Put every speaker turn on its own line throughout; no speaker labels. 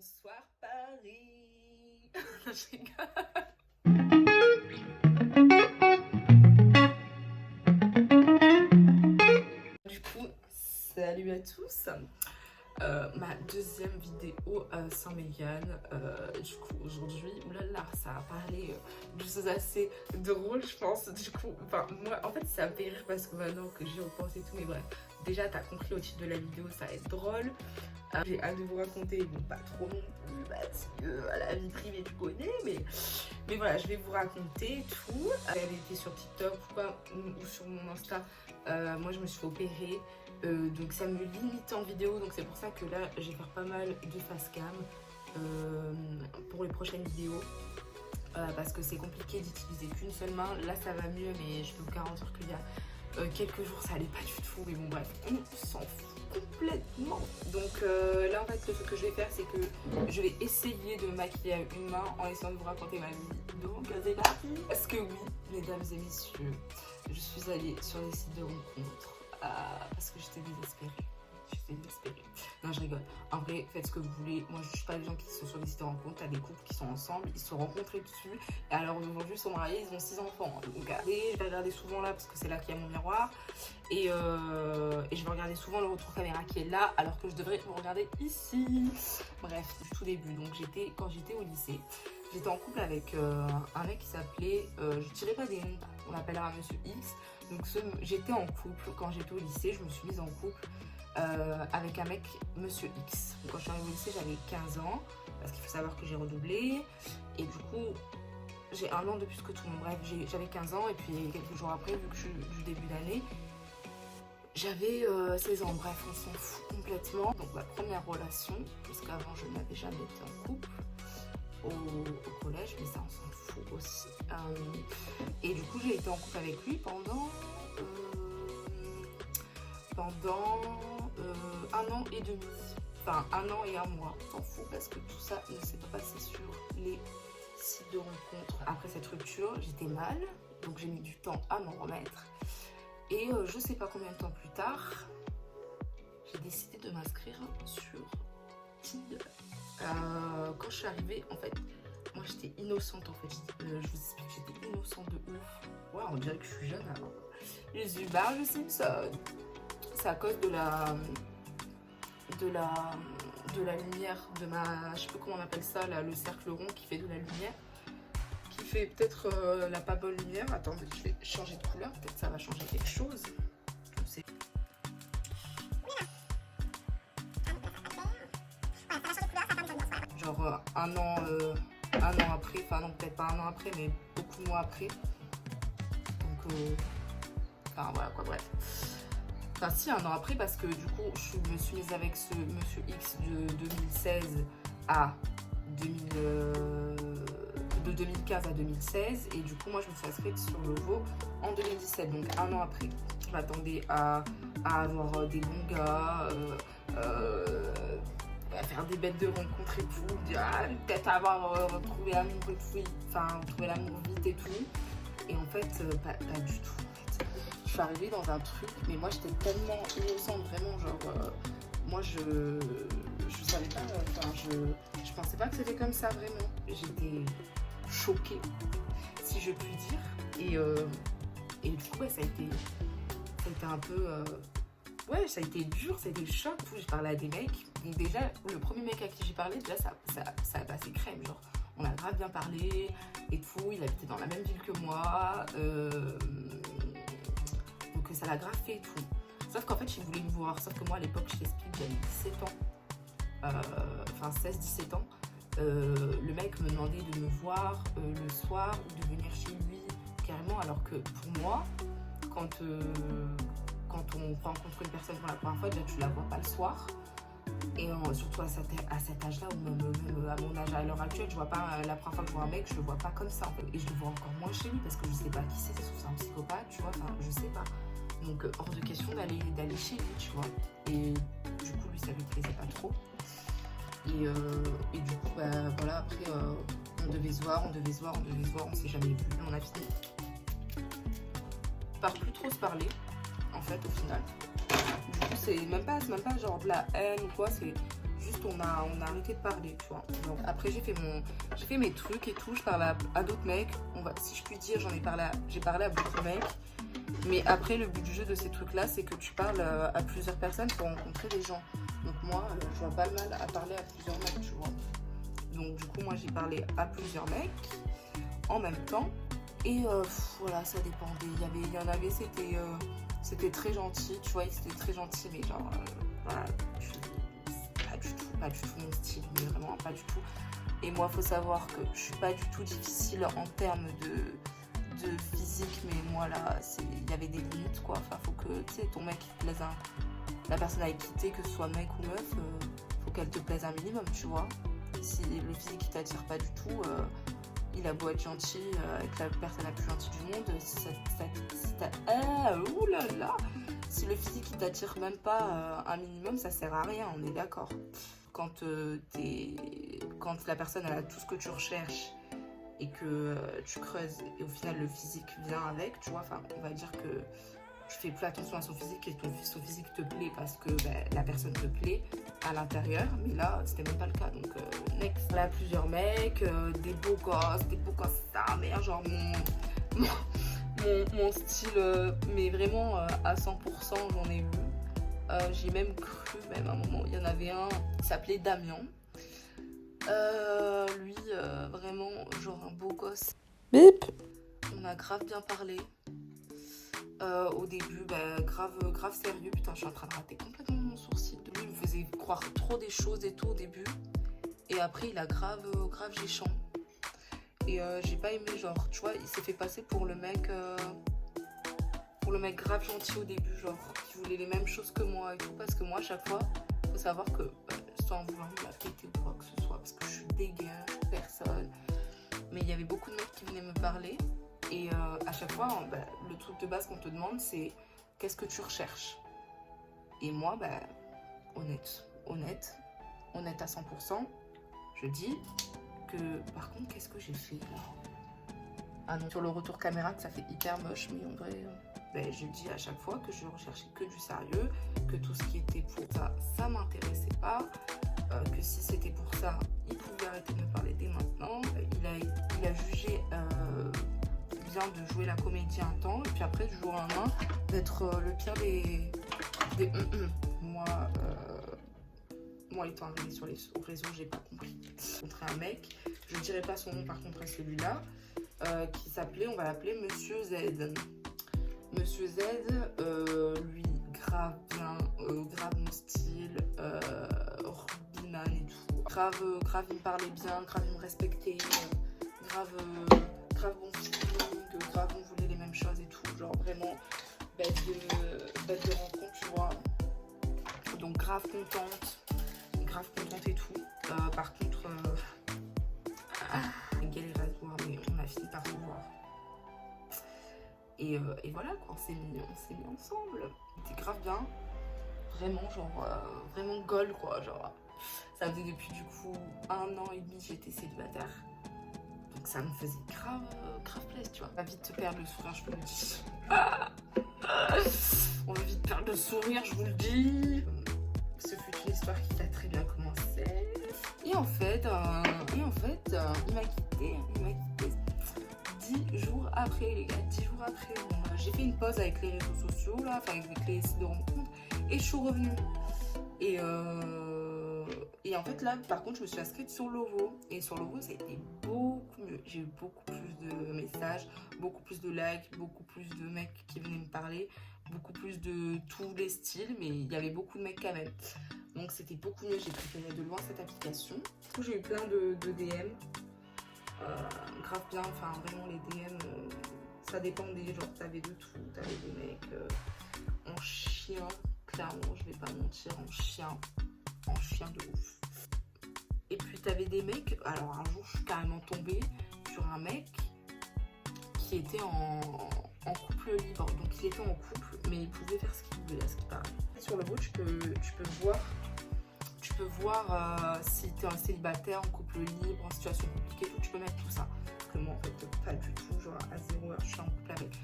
Bonsoir Paris. Je rigole. Du coup, salut à tous. Ma deuxième vidéo sans Mégane. Du coup, aujourd'hui, oulala, ça a parlé de choses assez drôles, je pense. Du coup, moi, en fait, ça me fait rire parce que maintenant que j'y repense et tout, mais bref, déjà, t'as compris au titre de la vidéo, ça va être drôle. J'ai hâte de vous raconter, bon, pas trop non plus, parce que la vie privée, tu connais, mais voilà, je vais vous raconter tout. Elle était sur TikTok ou sur mon Insta. Moi, je me suis fait opérer. Donc ça me limite en vidéo, donc c'est pour ça que là je vais faire pas mal de face cam pour les prochaines vidéos parce que c'est compliqué d'utiliser qu'une seule main. Là ça va mieux, mais je peux vous garantir qu'il y a quelques jours ça allait pas du tout, mais bon bref, on s'en fout complètement. Donc là en fait ce que je vais faire, c'est que je vais essayer de me maquiller à une main en essayant de vous raconter ma vie. Donc c'est parti. Parce que oui, mesdames et messieurs, je suis allée sur des sites de rencontres. Parce que j'étais désespérée. Non, je rigole. En vrai, faites ce que vous voulez. Moi, je suis pas des gens qui sont sur des sites de rencontres. T'as des couples qui sont ensemble, ils se sont rencontrés dessus. Et alors aujourd'hui, ils sont mariés, ils ont 6 enfants. Donc, regardez, je vais regarder souvent là parce que c'est là qu'il y a mon miroir. Et je vais regarder souvent le retour caméra qui est là, alors que je devrais vous regarder ici. Bref, du tout début. Donc, quand j'étais au lycée, j'étais en couple avec un mec qui s'appelait, je dirais pas des noms, on l'appellera Monsieur X. Donc j'étais en couple, quand j'étais au lycée, je me suis mise en couple avec un mec, Monsieur X. Donc, quand je suis arrivée au lycée, j'avais 15 ans, parce qu'il faut savoir que j'ai redoublé. Et du coup, j'ai un an de plus que tout le monde. Bref, j'avais 15 ans, et puis quelques jours après, vu que je suis du début d'année, j'avais 16 ans. Bref, on s'en fout complètement. Donc ma première relation, parce qu'avant je n'avais jamais été en couple, au collège, mais ça on s'en fout aussi. Et du coup j'ai été en couple avec lui pendant un an et demi. Enfin 1 an et 1 mois. On s'en fout parce que tout ça ne s'est pas passé sur les sites de rencontres. Après cette rupture, j'étais mal, donc j'ai mis du temps à m'en remettre. Et je sais pas combien de temps plus tard, j'ai décidé de m'inscrire sur Tinder. Quand je suis arrivée, en fait, moi j'étais innocente en fait. Je vous explique, j'étais innocente de ouf. Ouais, on dirait que je suis jeune alors. Les Hubert de Simpson. C'est à cause de la lumière de ma, je sais pas comment on appelle ça, là, le cercle rond qui fait de la lumière, qui fait peut-être la pas bonne lumière. Attendez, je vais changer de couleur, peut-être ça va changer quelque chose. Je sais. Genre un an après, enfin non peut-être pas un an après, mais beaucoup de mois après. Donc enfin voilà quoi, bref. Enfin si, 1 an après, parce que du coup je me suis mise avec ce Monsieur X de 2016 à 2015 à 2016, et du coup moi je me suis inscrite sur Novo en 2017, donc 1 an après. Je m'attendais à avoir des bons gars, à faire des bêtes de rencontres et tout, peut-être avoir retrouvé l'amour et tout, enfin trouver l'amour vite et tout. Et en fait, pas du tout. En fait. Je suis arrivée dans un truc, mais moi j'étais tellement innocente, vraiment, genre, moi je savais pas, enfin je pensais pas que c'était comme ça vraiment. J'étais choquée, si je puis dire. Et du coup, ouais, ça a été un peu. Ouais, ça a été dur, ça a été choc. J'ai parlé à des mecs. Donc déjà, le premier mec à qui j'ai parlé, déjà, ça a passé crème. Genre, on a grave bien parlé et tout. Il habitait dans la même ville que moi. Donc ça l'a grave fait et tout. Sauf qu'en fait, il voulait me voir. Sauf que moi, à l'époque, je t'explique, j'avais 17 ans. Enfin, 16-17 ans. Le mec me demandait de me voir le soir ou de venir chez lui carrément. Alors que pour moi, quand on rencontre une personne pour la première fois, déjà tu la vois pas le soir. Et surtout à cet âge-là, ou même à mon âge à l'heure actuelle, je vois pas, la première fois que je vois un mec, je le vois pas comme ça en fait. Et je le vois encore moins chez lui parce que je sais pas qui c'est, c'est un psychopathe, tu vois, enfin je sais pas. Donc hors de question d'aller chez lui, tu vois. Et du coup lui ça lui plaisait pas trop. Et du coup bah voilà, après on devait se voir, on s'est jamais vu, on a fini par plus trop se parler en fait au final. Du coup c'est même pas genre de la haine ou quoi, c'est juste on a arrêté de parler, tu vois. Donc, après j'ai fait mes trucs et tout, je parle à d'autres mecs. Si je puis dire, j'ai parlé à beaucoup de mecs. Mais après le but du jeu de ces trucs là, c'est que tu parles à plusieurs personnes pour rencontrer des gens. Donc moi, je vois pas le mal à parler à plusieurs mecs, tu vois. Donc du coup moi j'ai parlé à plusieurs mecs en même temps. Et voilà, ça dépendait. Il y en avait, c'était très gentil, tu vois, c'était très gentil, mais genre, voilà, pas du tout mon style, mais vraiment pas du tout. Et moi, faut savoir que je suis pas du tout difficile en termes de physique, mais moi là, il y avait des limites, quoi. Enfin, faut que, tu sais, ton mec te plaise, la personne avec qui t'es, que ce soit mec ou meuf, faut qu'elle te plaise un minimum, tu vois. Si le physique ne t'attire pas du tout, il a beau être gentil avec la personne la plus gentille du monde, si le physique il t'attire même pas un minimum, ça sert à rien, on est d'accord. Quand la personne elle a tout ce que tu recherches et que tu creuses et au final le physique vient avec, tu vois, enfin on va dire que tu fais plus attention à son physique et son physique te plaît parce que la personne te plaît à l'intérieur, mais là c'était même pas le cas. Donc next, là plusieurs mecs, des beaux gosses ça, mais genre mon style, mais vraiment à 100% j'en ai vu. J'ai même cru, même à un moment, il y en avait un qui s'appelait Damien. Lui, vraiment, genre un beau gosse. Bip. On a grave bien parlé. Au début, grave sérieux. Putain, je suis en train de rater complètement mon sourcil. Lui, il me faisait croire trop des choses et tout au début. Et après, il a grave géchant. Et j'ai pas aimé, genre, tu vois, il s'est fait passer pour le mec grave gentil au début, genre, qui voulait les mêmes choses que moi et tout. Parce que moi, à chaque fois, faut savoir que, sans vouloir me la péter ou quoi que ce soit, parce que je suis dégueu, personne. Mais il y avait beaucoup de mecs qui venaient me parler. Et à chaque fois, le truc de base qu'on te demande, c'est qu'est-ce que tu recherches. Et moi, honnête à 100%, je dis que, par contre, qu'est-ce que j'ai fait là? Ah non, sur le retour caméra, ça fait hyper moche, mais en vrai, je dis à chaque fois que je recherchais que du sérieux, que tout ce qui était pour ça m'intéressait pas, que si c'était pour ça, il pouvait arrêter de me parler dès maintenant. Il a jugé bien de jouer la comédie un temps, et puis après, du jour au lendemain, d'être le pire des moi étant arrivée sur les réseaux, j'ai pas compris. J'ai rencontré un mec, je dirais pas son nom par contre à celui-là, qui s'appelait, on va l'appeler Monsieur Z. Monsieur Z, lui, grave bien, grave mon style, rugbyman et tout. Grave, il me parlait bien, grave il me respectait, grave bon feeling, grave on voulait les mêmes choses et tout. Genre vraiment, bête de rencontre, tu vois. Donc grave contente et tout. Par contre, galère à se voir, mais on a fini par se voir. Et voilà quoi, on s'est mis ensemble. C'était grave bien. Vraiment, genre, vraiment goal quoi. Genre, ça faisait depuis du coup 1 an et demi que j'étais célibataire. Donc ça me faisait grave plaisir, tu vois. On va vite perdre le sourire, je vous le dis. On va vite perdre le sourire, je vous le dis. Ce fut une histoire qui a très bien commencé. Et en fait, il m'a quitté 10 jours après, les gars, 10 jours après. Bon, j'ai fait une pause avec les réseaux sociaux, là, enfin avec les sites de rencontres, et je suis revenue. Et en fait, là, par contre, je me suis inscrite sur Lovoo. Et sur Lovoo, ça a été beaucoup mieux. J'ai eu beaucoup plus de messages, beaucoup plus de likes, beaucoup plus de mecs qui venaient me parler, beaucoup plus de tous les styles, mais il y avait beaucoup de mecs quand même. Donc, c'était beaucoup mieux. J'ai préféré de loin cette application. Du coup, j'ai eu plein de DM. Grave bien, enfin, vraiment, les DM, ça dépendait. Genre, t'avais de tout. T'avais des mecs en chien, clairement, je vais pas mentir, en chien de ouf. Et puis t'avais des mecs, alors un jour je suis carrément tombée sur un mec qui était en couple libre. Donc il était en couple, mais il pouvait faire ce qu'il voulait à ce qui paraît. Sur le bout, tu peux voir si tu es un célibataire, en couple libre, en situation compliquée, tu peux mettre tout ça. que moi en fait pas du tout, genre à 0 heure je suis en couple avec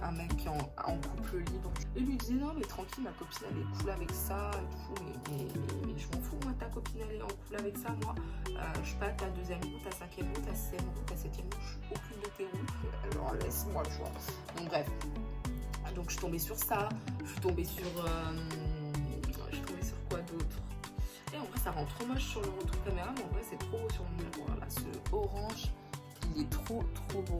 un mec qui est en couple libre. Et lui disait non mais tranquille, ma copine elle est cool avec ça et tout, mais je m'en fous, moi ta copine elle est en couple avec ça, moi je sais pas, ta deuxième roue, ta cinquième roue, ta sixième roue, ta septième roue, je suis aucune de tes roues, alors laisse-moi le choix. Donc bref, donc je suis tombée sur ça, je suis tombée sur quoi d'autre. Et en vrai ça rend trop moche sur le retour caméra, mais en vrai c'est trop beau sur mon miroir là, ce orange il est trop beau.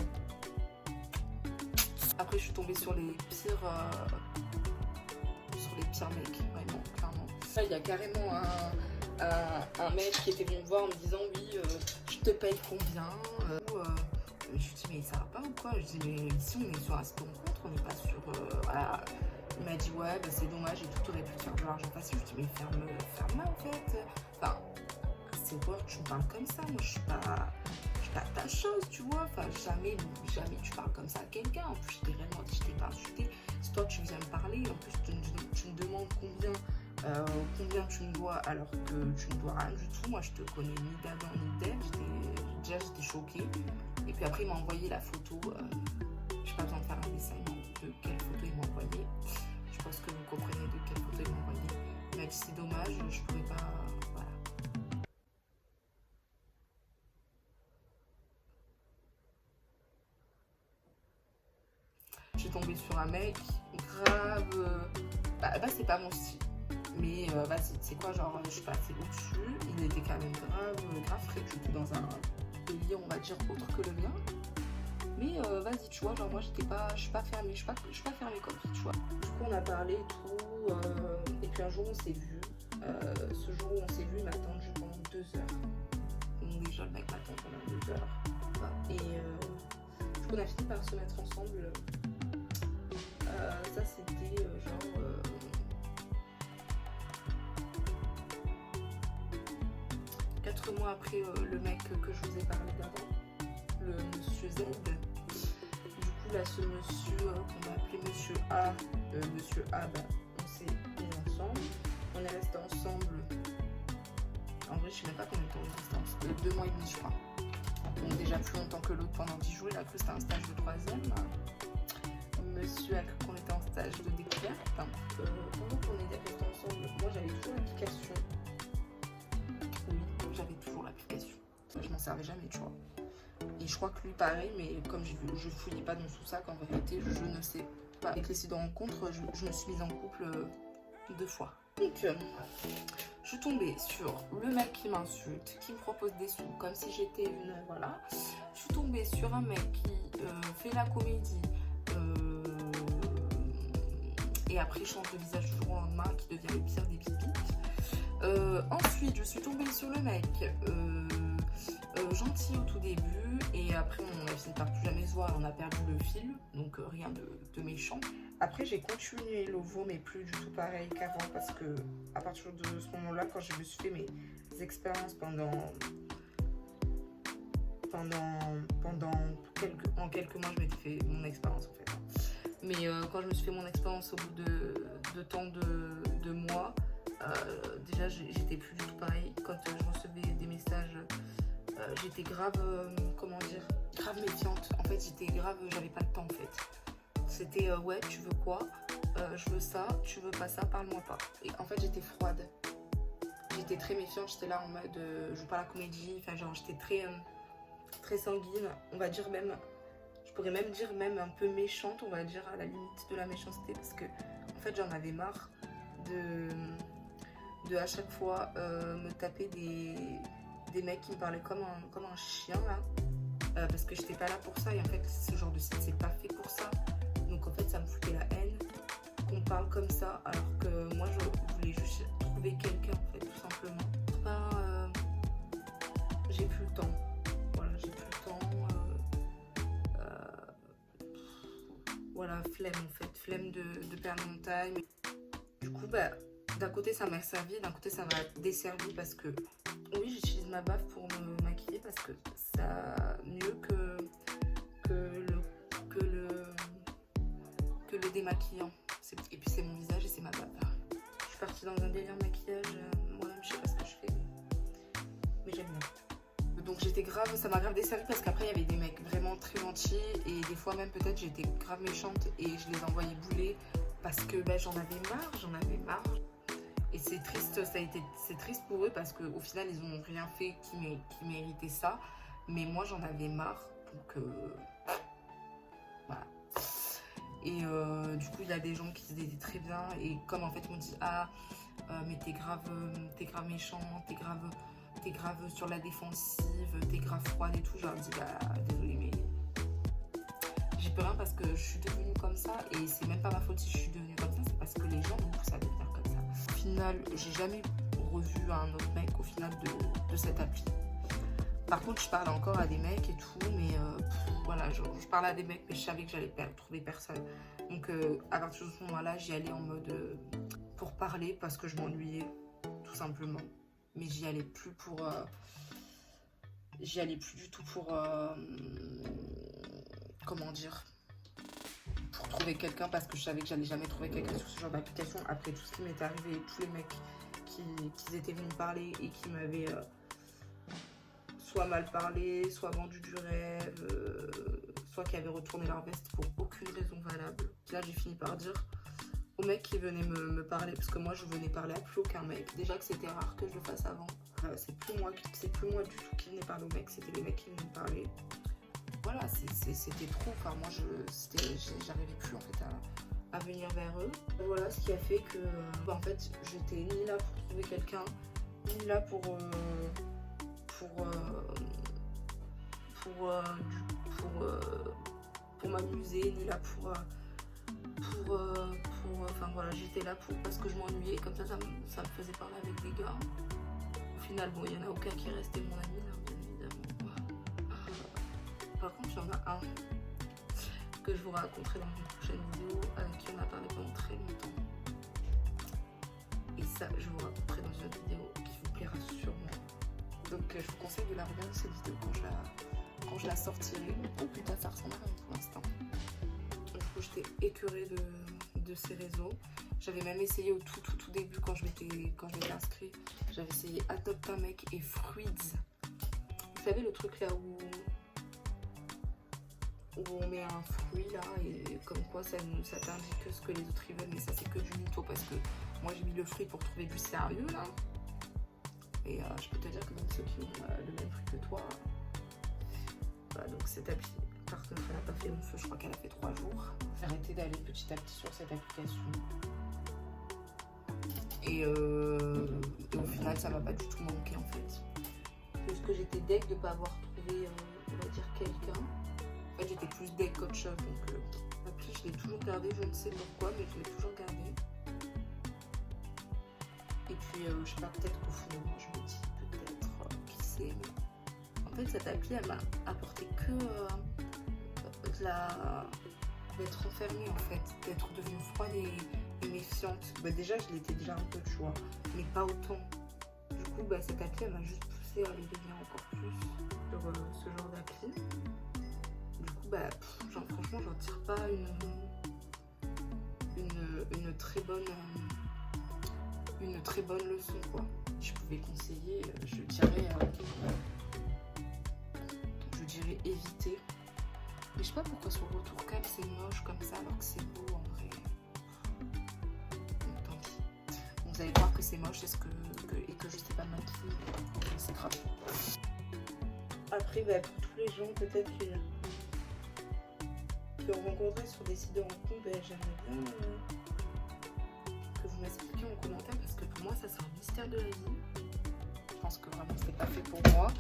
Après je suis tombée sur les pires mecs, vraiment, clairement. Là il y a carrément un mec qui était venu me voir en me disant oui je te paye combien je lui dis mais ça va pas ou quoi, je dis mais ici on est sur un site de rencontre, on n'est pas sur voilà. Il m'a dit ouais bah, c'est dommage et tout, t'aurais pu te faire de l'argent facile. Je dis mais ferme-la en fait, enfin c'est quoi, tu me parles comme ça, moi je suis pas ta chose, tu vois, enfin jamais tu parles comme ça à quelqu'un. En plus je t'ai réellement dit, je t'ai pas insulté, si toi tu viens me parler, en plus tu me demandes combien tu me dois alors que tu me dois rien du tout. Moi je te connais ni d'Adam ni d'Ève, j'étais choquée. Et puis après il m'a envoyé la photo, j'ai pas besoin de faire un dessin de quelle photo il m'a envoyé, je pense que vous comprenez de quelle photo il m'a envoyé. Il m'a dit c'est dommage, je pourrais pas, voilà. Je suis tombée sur un mec grave, bah c'est pas mon style, mais vas-y, c'est quoi, genre je suis passée au-dessus, il était quand même grave frais, j'étais dans un pays on va dire autre que le mien, mais vas-y, tu vois, genre moi je suis pas fermée, je suis pas fermée comme fille, tu vois. Du coup on a parlé et tout, et puis un jour on s'est vu, ce jour où on s'est vu il m'a attendu pendant 2 heures, donc déjà le mec m'attend pendant 2 heures, et du coup on a fini par se mettre ensemble. Ça c'était genre 4 mois après le mec que je vous ai parlé d'avant, le monsieur Z. Du coup là ce monsieur qu'on va appeler monsieur A, bah, on s'est mis ensemble, on est resté ensemble, en vrai je sais même pas combien de temps on est resté ensemble, 2 mois et demi je crois, donc déjà plus longtemps que l'autre pendant 10 jours, il a cru que c'était un stage de 3e. Monsieur a cru qu'on était en stage de découverte. Pendant qu'on était restés ensemble, moi j'avais toujours l'application. Oui, j'avais toujours l'application. Je m'en servais jamais, tu vois. Et je crois que lui pareil, mais comme je fouillais pas dans son sac, en vérité, je ne sais pas. Avec les sites de rencontre, je me suis mise en couple 2 fois. Donc, je suis tombée sur le mec qui m'insulte, qui me propose des sous, comme si j'étais une... Voilà. Je suis tombée sur un mec qui fait la comédie. Et après change de visage du jour au lendemain, qui devient le pire des bibites. Ensuite je suis tombée sur le mec gentil au tout début, et après on a fini par plus jamais se voir, on a perdu le fil, donc rien de méchant. Après j'ai continué l'OVO, mais plus du tout pareil qu'avant, parce que à partir de ce moment là, quand je me suis fait mes expériences pendant quelques mois, je m'étais fait mon expérience en fait. Mais quand je me suis fait mon expérience au bout de tant de mois, déjà j'étais plus du tout pareil. Quand je recevais des messages, j'étais grave, comment dire, grave méfiante. En fait j'avais pas le temps en fait. C'était ouais, tu veux quoi, je veux ça, tu veux pas ça, parle-moi pas. Et en fait j'étais froide, j'étais très méfiante, j'étais là en mode je joue pas la comédie, enfin genre j'étais très sanguine, on va dire même. Je pourrais même dire même un peu méchante, on va dire à la limite de la méchanceté, parce que en fait j'en avais marre de à chaque fois me taper des mecs qui me parlaient comme un chien là, parce que j'étais pas là pour ça, et en fait ce genre de site c'est pas fait pour ça. Donc en fait ça me foutait la haine qu'on parle comme ça, alors que moi je voulais juste trouver quelqu'un en fait, tout simplement. J'ai plus le temps, voilà, j'ai plus le temps. Voilà, flemme en fait, flemme de perdre mon time. Du coup, bah, d'un côté ça m'a servi, d'un côté ça m'a desservi, parce que oui, j'utilise ma baffe pour me maquiller, parce que ça mieux que le démaquillant. Et puis c'est mon visage et c'est ma baffe. Je suis partie dans un délire maquillage, moi-même je sais pas ce que je fais, mais j'aime bien. Donc j'étais grave, ça m'a grave desservi parce qu'après il y avait des mecs vraiment très gentils et des fois même peut-être j'étais grave méchante et je les envoyais bouler parce que bah, j'en avais marre. Et c'est triste, c'est triste pour eux parce qu'au final ils n'ont rien fait qui méritait ça. Mais moi j'en avais marre, donc voilà. Et du coup il y a des gens qui se disaient très bien et comme en fait ils m'ont dit ah mais t'es grave méchant, t'es grave sur la défensive, t'es grave froide et tout. Je leur dis bah désolé mais j'ai plus rien parce que je suis devenue comme ça et c'est même pas ma faute si je suis devenue comme ça, c'est parce que les gens m'ont poussé à devenir comme ça. Au final j'ai jamais revu un autre mec au final de cette appli. Par contre je parlais encore à des mecs et tout mais voilà je parlais à des mecs mais je savais que j'allais trouver personne. Donc à partir de ce moment là j'y allais en mode pour parler parce que je m'ennuyais tout simplement. Mais j'y allais plus du tout pour comment dire, pour trouver quelqu'un parce que je savais que j'allais jamais trouver quelqu'un sur ce genre d'application après tout ce qui m'était arrivé et tous les mecs qui étaient venus me parler et qui m'avaient soit mal parlé, soit vendu du rêve, soit qui avaient retourné leur veste pour aucune raison valable. Là j'ai fini par dire au mec qui venait me parler, parce que moi je venais parler à plus aucun mec. Déjà que c'était rare que je le fasse avant. C'est plus moi du tout qui venait parler au mec, c'était les mecs qui venaient me parler. Voilà, c'était trop. Enfin moi j'arrivais plus en fait à venir vers eux. Voilà ce qui a fait que en fait j'étais ni là pour trouver quelqu'un, ni là pour m'amuser, ni là enfin voilà, j'étais là parce que je m'ennuyais, comme ça me faisait parler avec des gars. Au final, bon, il n'y en a aucun qui est resté mon ami, là, bien évidemment. Par contre, il y en a un que je vous raconterai dans une prochaine vidéo, avec qui on a parlé pendant très longtemps. Et ça, je vous raconterai dans une autre vidéo qui vous plaira sûrement. Donc, je vous conseille de la regarder cette vidéo quand je la sortirai. Oh putain, ça ressemble à rien pour l'instant. J'étais écœurée de ces réseaux. J'avais même essayé au tout début quand je m'étais inscrite. J'avais essayé Adopte un mec et Fruits. Vous savez le truc là où on met un fruit là et comme quoi ça t'indique que ce que les autres ils veulent, mais ça c'est que du mytho parce que moi j'ai mis le fruit pour trouver du sérieux là. Et je peux te dire que même ceux qui ont le même fruit que toi. Voilà, donc cette appli. Par contre, elle n'a pas fait long feu, je crois qu'elle a fait 3 jours. J'ai arrêté d'aller petit à petit sur cette application. Et au final, ça m'a pas du tout manqué en fait. Parce que j'étais deg de ne pas avoir trouvé, on va dire, quelqu'un. En fait, j'étais plus deg qu'autre chose. Donc, l'appli, je l'ai toujours gardée, je ne sais pourquoi, mais je l'ai toujours gardée. Et puis, je sais pas, peut-être qu'au fond de moi, je me dis, peut-être, qui sait. Mais... En fait, cette appli, elle m'a apporté que. D'être enfermée en fait, d'être devenue froide et méfiante. Bah, déjà je l'étais déjà un peu, tu vois, mais pas autant. Du coup bah, cette appli elle m'a juste poussée à le devenir encore plus sur ce genre d'appli. Du coup bah franchement j'en tire pas une très bonne leçon quoi. Si je pouvais conseiller, je dirais éviter. Mais je sais pas pourquoi sur le retour cam c'est moche comme ça alors que c'est beau en vrai. Donc tant pis. Bon, vous allez voir que c'est moche et que je sais pas maquiller. C'est grave. Après bah, pour tous les gens peut-être qui ont rencontré sur des sites de rencontres, bah, j'aimerais bien que vous m'expliquiez en commentaire parce que pour moi ça c'est un mystère de la vie. Je pense que vraiment c'était pas fait pour moi.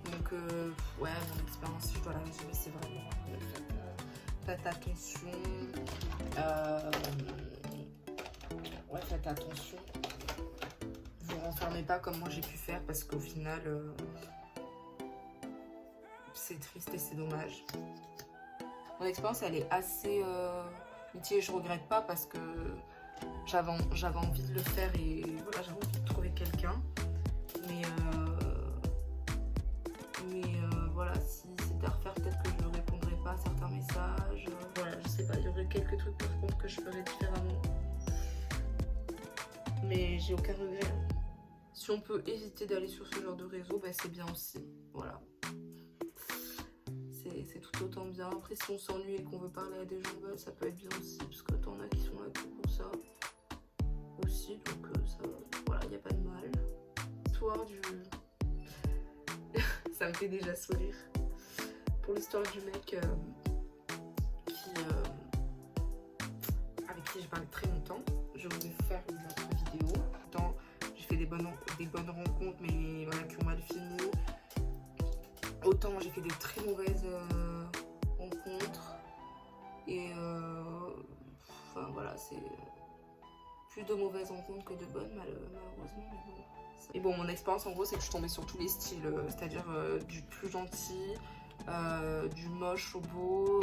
Donc ouais, mon expérience, si je dois la résumer, c'est vraiment faites attention. Ouais, faites attention. Vous renfermez pas comme moi j'ai pu faire parce qu'au final, c'est triste et c'est dommage. Mon expérience, elle est assez mitigée. Je regrette pas parce que j'avais envie de le faire et voilà, j'avais envie de trouver quelqu'un. Mais voilà, si c'était à refaire, peut-être que je ne répondrais pas à certains messages. Voilà, je sais pas, il y aurait quelques trucs par contre que je ferais différemment. Mais j'ai aucun regret. Si on peut éviter d'aller sur ce genre de réseau, bah, c'est bien aussi. voilà. C'est tout autant bien. Après, si on s'ennuie et qu'on veut parler à des gens, bah, ça peut être bien aussi, parce que t'en as qui sont là pour ça aussi, donc ça, voilà, il n'y a pas de mal. L'histoire du... ça me fait déjà sourire. Pour l'histoire du mec avec qui j'ai parlé très longtemps, je voulais vous faire une autre vidéo. J'ai fait des bonnes rencontres, mais voilà, qui ont mal fini. Autant j'ai fait des très mauvaises rencontres. Et enfin voilà, c'est plus de mauvaises rencontres que de bonnes, malheureusement. Mais bon. Et bon, mon expérience en gros, c'est que je suis tombée sur tous les styles, c'est-à-dire du plus gentil, du moche au beau,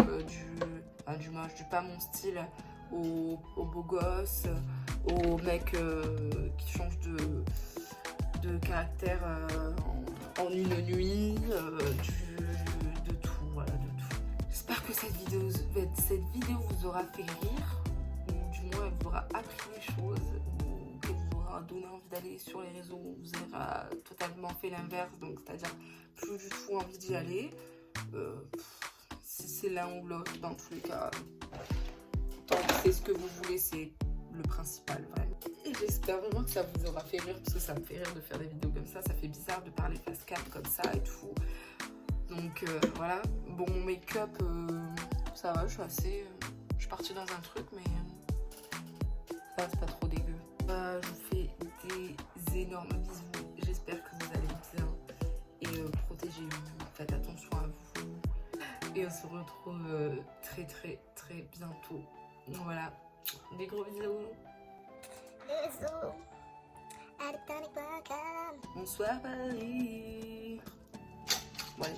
du moche, du pas mon style au beau gosse, au mec qui change de caractère en une nuit, de tout, voilà, de tout. J'espère que cette vidéo vous aura fait rire, ou du moins elle vous aura appris des choses, ou qu'elle vous aura donné envie d'aller sur les réseaux, vous aura totalement fait l'inverse, donc c'est-à-dire plus du tout envie d'y aller. Si c'est l'un ou l'autre, dans tous les cas, tant que c'est ce que vous voulez, c'est le principal, vraiment. Et j'espère vraiment que ça vous aura fait rire, parce que ça me fait rire de faire des vidéos comme ça fait bizarre de parler face cam comme ça et tout. Donc voilà, bon, mon make-up, ça va, je suis partie dans un truc, mais ça va, c'est pas trop dégueu. Je vous fais des énormes bisous, j'espère que vous allez bien, et protégez-vous, faites attention à vous, et on se retrouve très très très bientôt. Voilà, des gros bisous.
Bisous. À
Bonsoir Paris. Ouais.